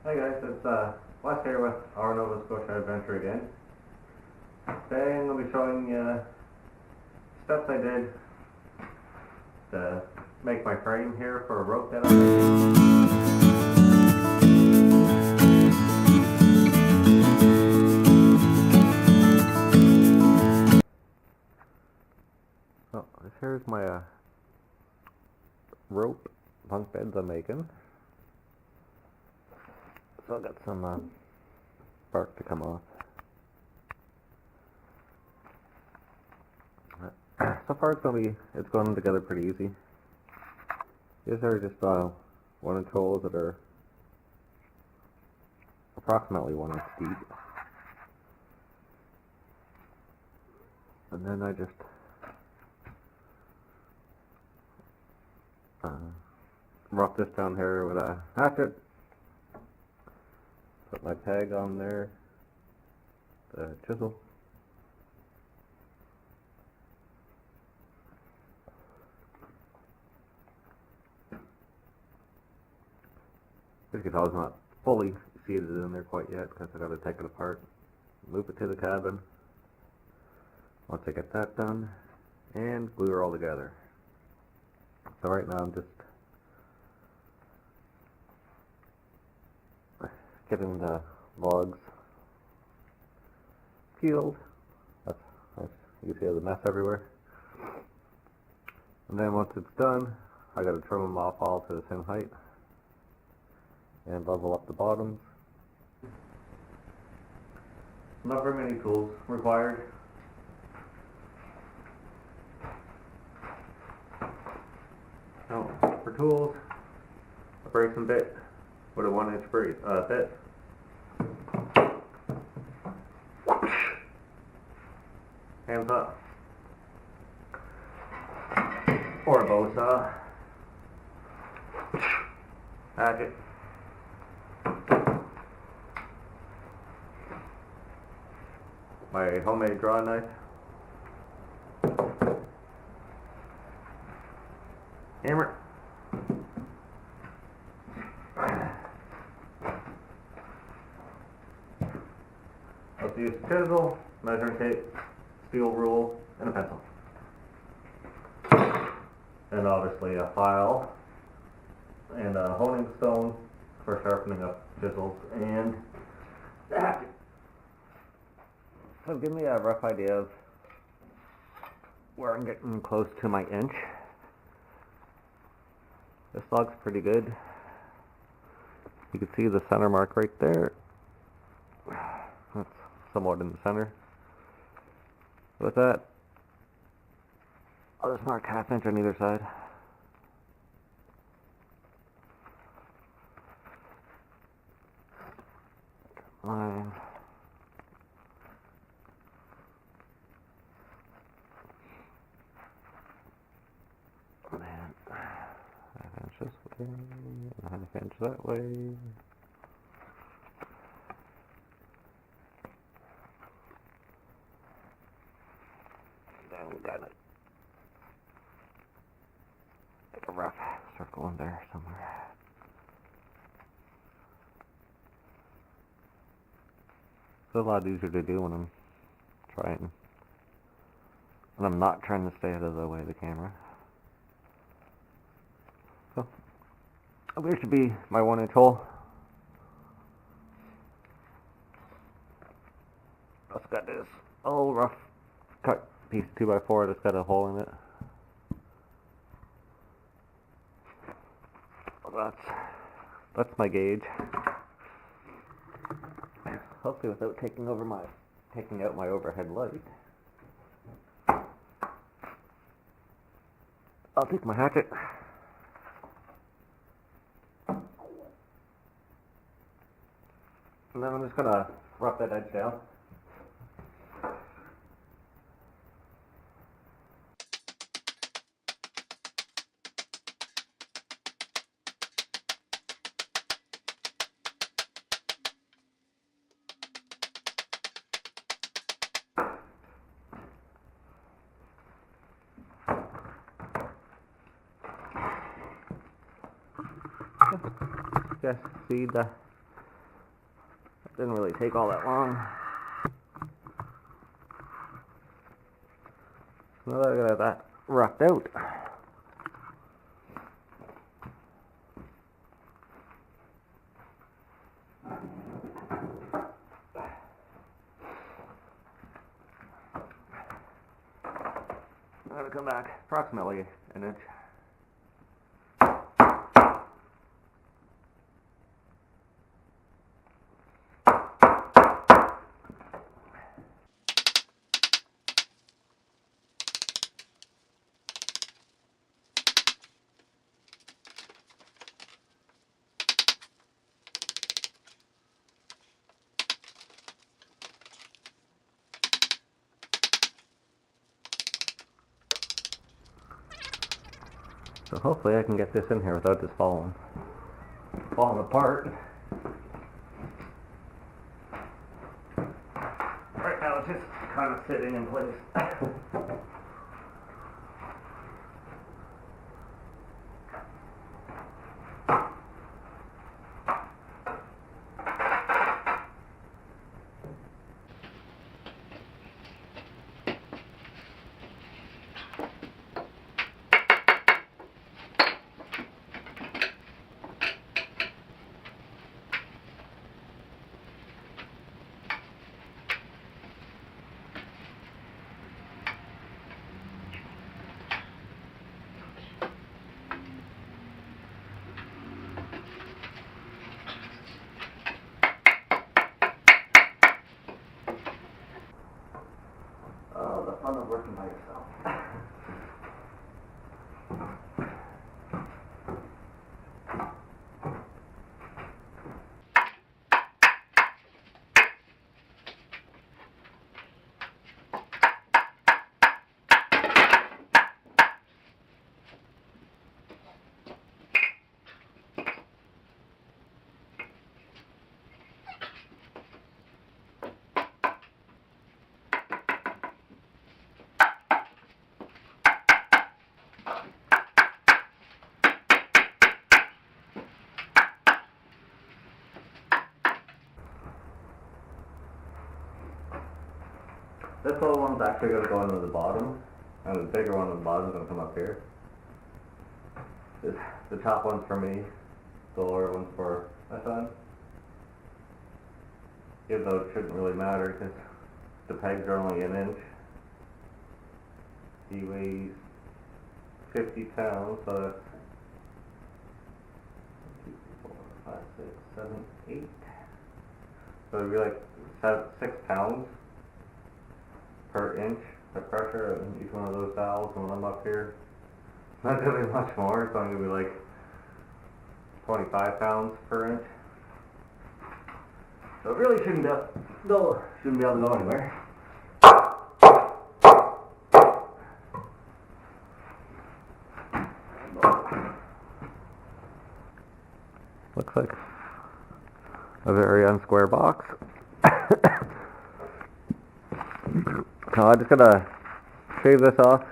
Hey guys, it's Wes here with our Nova Scotia adventure again. Today I'm going to be showing you steps I did to make my frame here for a rope that I'm making. So here's my rope bunk beds I'm making. So I've got some bark to come off. So far it's going together pretty easy. These are just 1-inch holes that are approximately 1 inch deep. And then I just rough this down here with a hatchet. Put my tag on there, the chisel. This guitar's not fully seated in there quite yet because I got to take it apart, move it to the cabin. Once I get that done, and glue her all together. So right now I'm just getting the logs peeled. That's you can see the mess everywhere. And then once it's done, I got to trim them off all to the same height and level up the bottoms. Not very many tools required. Now, for tools, a brace and bit with a 1-inch bit. Hands up. Or a bow saw. Hatchet. My homemade drawing knife. Hammer. Let's use chisel, measuring tape, steel rule, and a pencil. And obviously a file and a honing stone for sharpening up chisels and the hatchet. So give me a rough idea of where I'm getting close to my inch. This log's pretty good. You can see the center mark right there. That's somewhat in the center. With that, I'll just mark 1/2 inch on either side. Line. And 1/2 inch this way, and 1/2 inch that way. Then we got it. Like a rough circle in there somewhere. It's a lot easier to do when I'm not trying to stay out of the way of the camera. So there should be my 1-inch hole. I've got this old rough cut piece 2x4 that's got a hole in it. Well, that's my gauge. Hopefully without taking out my overhead light. I'll take my hatchet. And then I'm just gonna rough that edge down. Just see the didn't really take all that long. Now that I got that roughed out. I'm going to come back approximately an inch. So hopefully I can get this in here without this falling apart. Right now it's just kind of sitting in place. Oh, the fun of working by yourself. This little one's actually going to go into the bottom, and the bigger one on the bottom is going to come up here. The top one's for me, the lower one's for my son. Even though it shouldn't really matter because the pegs are only an inch. He weighs 50 pounds, so that's 2, 4, 5, 6, 7, 8. So it'd be like 6 pounds per inch of pressure in each one of those valves. And when I'm up here, it's not going to be much more, so I'm going to be like 25 pounds per inch. So it really shouldn't be able to go anywhere. Looks like a very unsquare box. So I'm just gonna shave this off,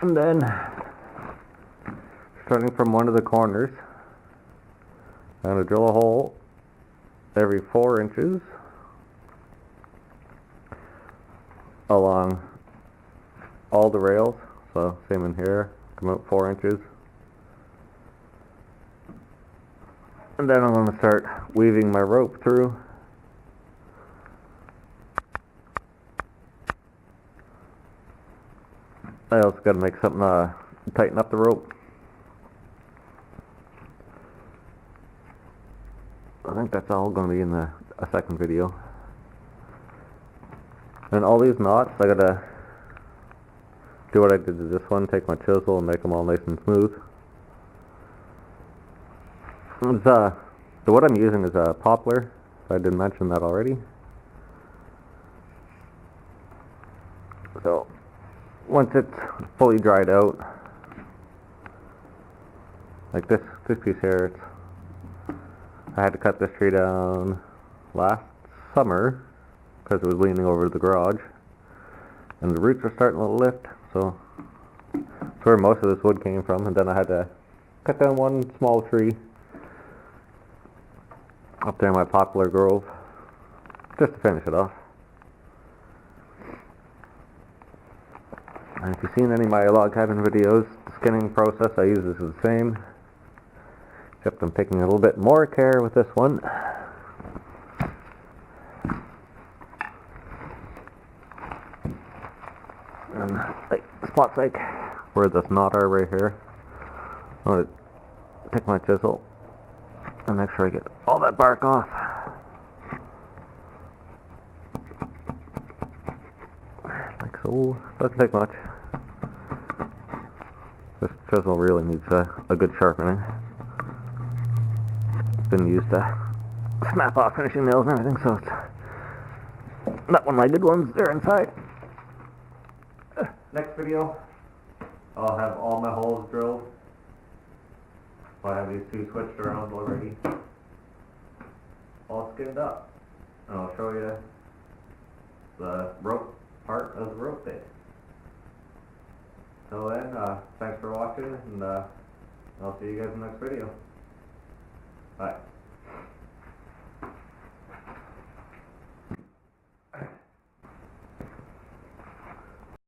and then starting from one of the corners, I'm gonna drill a hole every 4 inches along all the rails. So same in here, come out 4 inches. And then I'm going to start weaving my rope through. I also got to make something to tighten up the rope. I think that's all going to be in a second video. And all these knots, I got to do what I did to this one, take my chisel and make them all nice and smooth. The wood I'm using is a poplar, so I didn't mention that already. So once it's fully dried out, like this piece here, I had to cut this tree down last summer because it was leaning over the garage, and the roots were starting to lift, so that's where most of this wood came from. And then I had to cut down one small tree up there in my poplar grove, just to finish it off. And if you've seen any of my log cabin videos, the skinning process I use is the same, except I'm taking a little bit more care with this one. And like spots like where this knot are right here, I'm going to take my chisel and make sure I get all that bark off. Like so. Doesn't take much. This chisel really needs a good sharpening. It's been used to snap off finishing nails and everything, so it's not one of my good ones. They're inside. Next video, I'll have all my holes drilled. I have these two switched around already, all skinned up, and I'll show you the rope part of the rope bit. Till then, thanks for watching, and I'll see you guys in the next video.